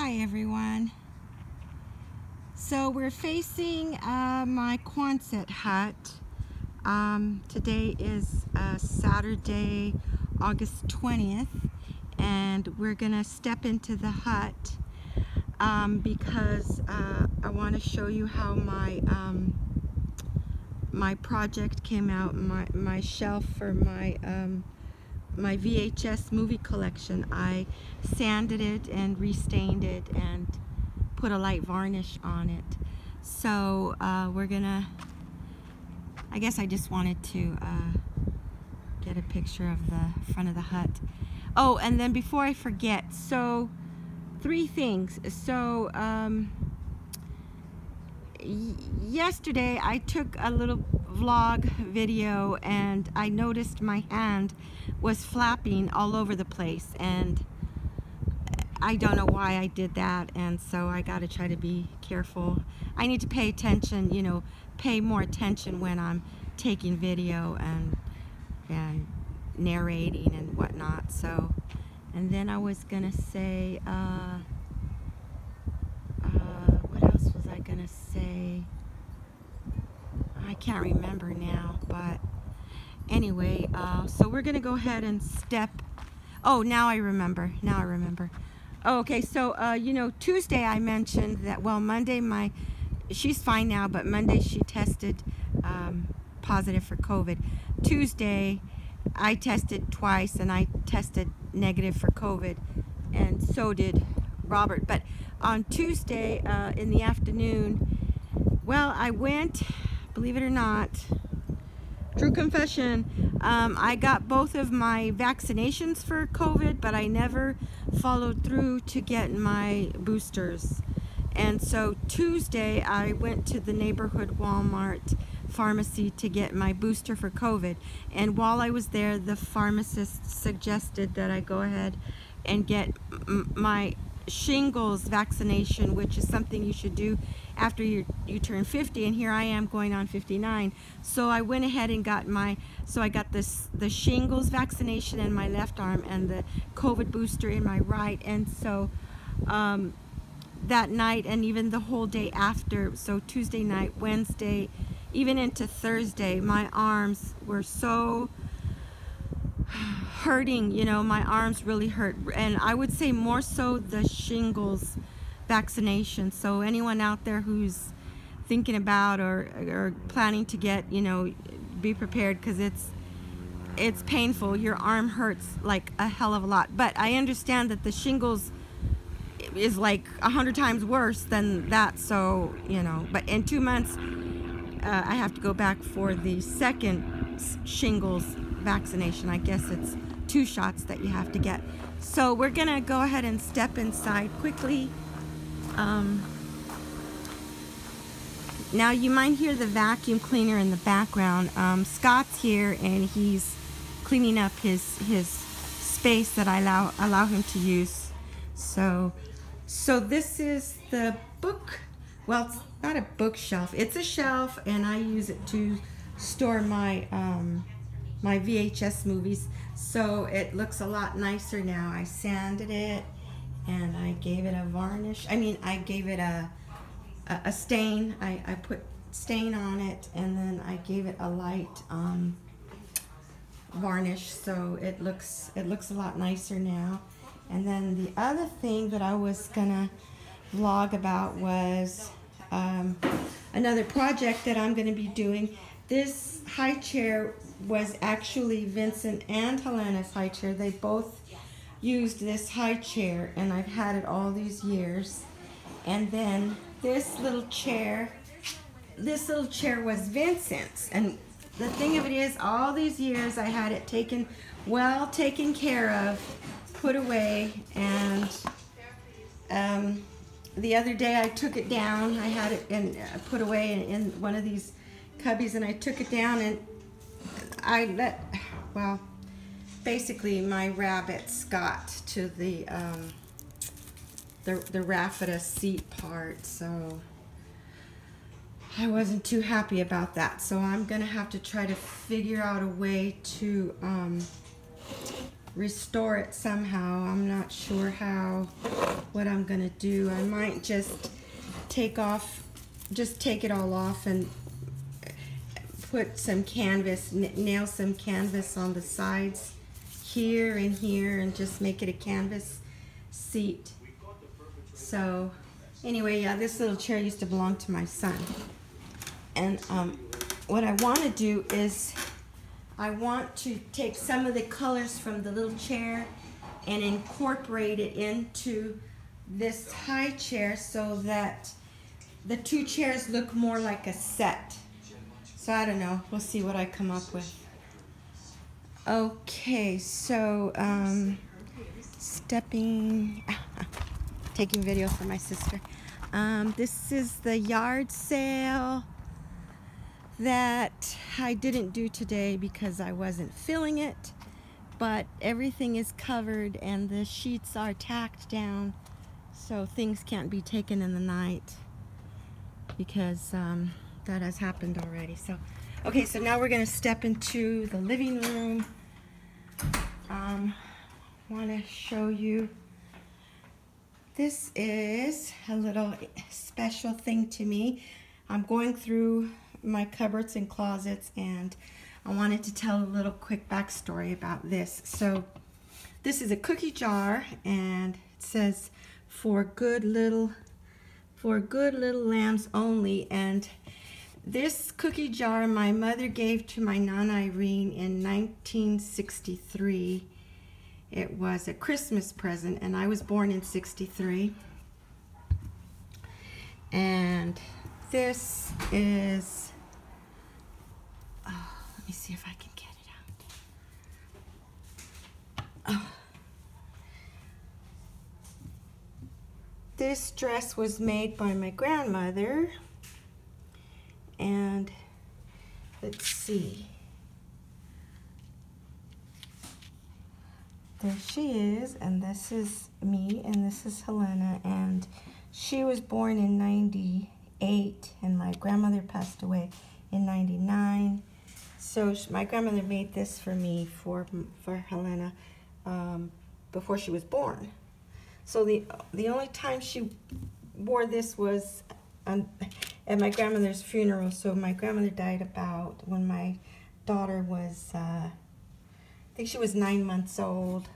Hi everyone. So we're facing my Quonset hut. Today is Saturday, August 20th, and we're gonna step into the hut because I want to show you how my my project came out. My shelf for my VHS movie collection. I sanded it and restained it and put a light varnish on it. So we're gonna, I guess I just wanted to get a picture of the front of the hut. Oh, and then before I forget, so 3 things. So yesterday I took a little vlog video and I noticed my hand was flapping all over the place, and I don't know why I did that, and so I got to try to be careful. I need to pay attention, you know, pay more attention when I'm taking video and narrating and whatnot. So, and then I was gonna say what else was I gonna say? I can't remember now, but anyway, so we're gonna go ahead and step. Oh, now I remember. Oh, okay, so you know, Tuesday I mentioned that, well, Monday she's fine now, but Monday she tested positive for COVID. Tuesday I tested twice and I tested negative for COVID, and so did Robert. But on Tuesday in the afternoon, well, I went, believe it or not, true confession, I got both of my vaccinations for COVID, but I never followed through to get my boosters. And so Tuesday I went to the neighborhood Walmart pharmacy to get my booster for COVID. And while I was there, the pharmacist suggested that I go ahead and get my shingles vaccination, which is something you should do after you turn 50, and here I am going on 59. So I went ahead and got I got the shingles vaccination in my left arm and the COVID booster in my right. And so that night and even the whole day after, so Tuesday night, Wednesday, even into Thursday, my arms were so hurting, you know, my arms really hurt, and I would say more so the shingles vaccination. So anyone out there who's thinking about or planning to get, you know, be prepared, because it's painful. Your arm hurts like a hell of a lot. But I understand that the shingles is like 100 times worse than that, so you know, but in 2 months I have to go back for the second shingles vaccination. I guess it's 2 shots that you have to get. So we're gonna go ahead and step inside quickly. Now you might hear the vacuum cleaner in the background. Scott's here and he's cleaning up his space that I allow him to use. So this is the book. Well, it's not a bookshelf. It's a shelf, and I use it to store my my VHS movies. So it looks a lot nicer now. I sanded it and I gave it a varnish. I mean, I gave it a stain. I put stain on it, and then I gave it a light varnish. So it looks a lot nicer now. And then the other thing that I was gonna vlog about was another project that I'm gonna be doing. This high chair was actually Vincent and Helena's high chair. They both used this high chair, and I've had it all these years. And then this little chair was Vincent's. And the thing of it is, all these years I had it taken care of, put away, and the other day I took it down. I had it put away in one of these cubbies, and I took it down, and well, basically my rabbits got to the raffia seat part, so I wasn't too happy about that. So I'm gonna have to try to figure out a way to restore it somehow. I'm not sure how, what I'm gonna do. I might just take it all off and put some canvas, nail some canvas on the sides here and here, and just make it a canvas seat. So anyway, yeah, this little chair used to belong to my son. And what I want to do is I want to take some of the colors from the little chair and incorporate it into this high chair so that the two chairs look more like a set. So I don't know, we'll see what I come up with. Okay, so taking video for my sister. This is the yard sale that I didn't do today because I wasn't feeling it, but everything is covered and the sheets are tacked down so things can't be taken in the night because that has happened already. So okay, so now we're going to step into the living room. Want to show you, this is a little special thing to me. I'm going through my cupboards and closets, and I wanted to tell a little quick backstory about this. So this is a cookie jar, and it says for good little lambs only. And this cookie jar my mother gave to my Nana Irene in 1963. It was a Christmas present, and I was born in '63. And this is, let me see if I can get it out. This dress was made by my grandmother, and let's see. There she is, and this is me, and this is Helena, and she was born in '98, and my grandmother passed away in '99. So my grandmother made this for me, for Helena, before she was born. So the only time she wore this was at my grandmother's funeral. So my grandmother died about when my daughter was, I think she was 9 months old.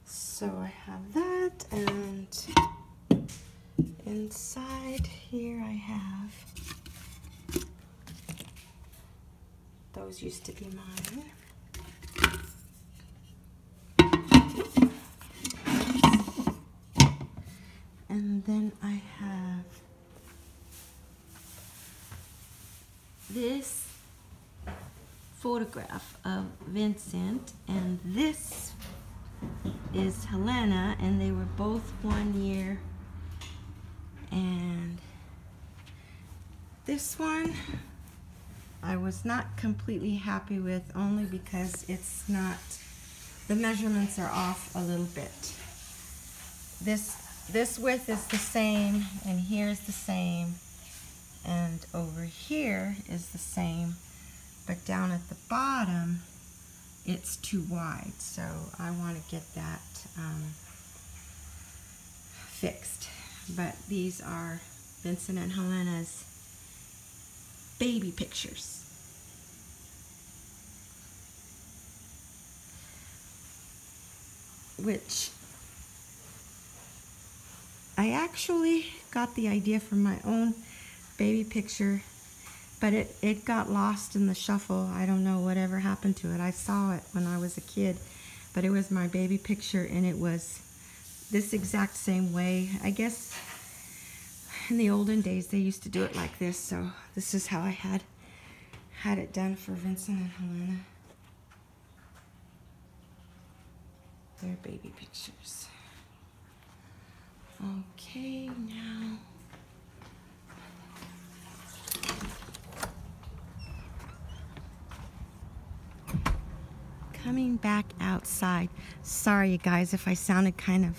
So I have that, and inside here I have, those used to be mine. And then I have this photograph of Vincent, and this is Helena, and they were both 1 year. And this one I was not completely happy with, only because it's not, the measurements are off a little bit. This width is the same, and here's the same, and over here is the same, but down at the bottom it's too wide. So I want to get that fixed. But these are Vincent and Helena's baby pictures. Which I actually got the idea from my own baby picture, but it got lost in the shuffle. I don't know whatever happened to it. I saw it when I was a kid, but it was my baby picture, and it was this exact same way. I guess in the olden days they used to do it like this, so this is how I had it done for Vincent and Helena. Their baby pictures. Okay, now coming back outside. Sorry, you guys, if I sounded kind of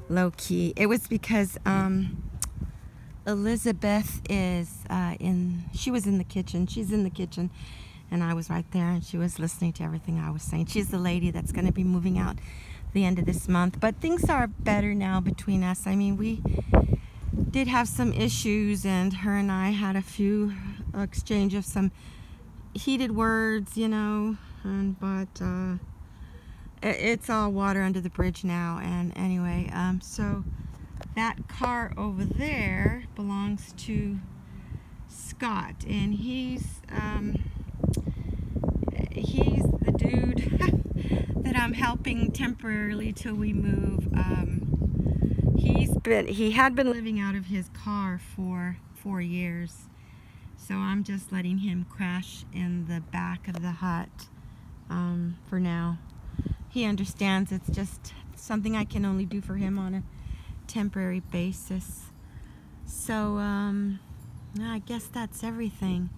low key. It was because Elizabeth is she was in the kitchen. She's in the kitchen, and I was right there, and she was listening to everything I was saying. She's the lady that's going to be moving out the end of this month, but things are better now between us. I mean, we did have some issues, and her and I had a few exchange of some heated words, you know, but it's all water under the bridge now. And anyway, so that car over there belongs to Scott, and he's the dude that I'm helping temporarily till we move. He had been living out of his car for 4 years, so I'm just letting him crash in the back of the hut for now. He understands it's just something I can only do for him on a temporary basis. So I guess that's everything.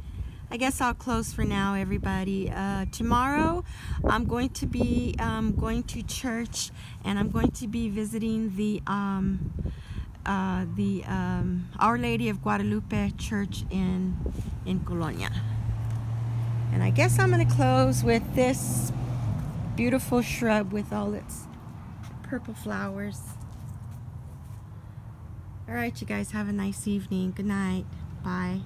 I guess I'll close for now, everybody. Tomorrow I'm going to be going to church, and I'm going to be visiting the Our Lady of Guadalupe Church in Colonia. And I guess I'm going to close with this beautiful shrub with all its purple flowers. All right, you guys have a nice evening. Good night. Bye.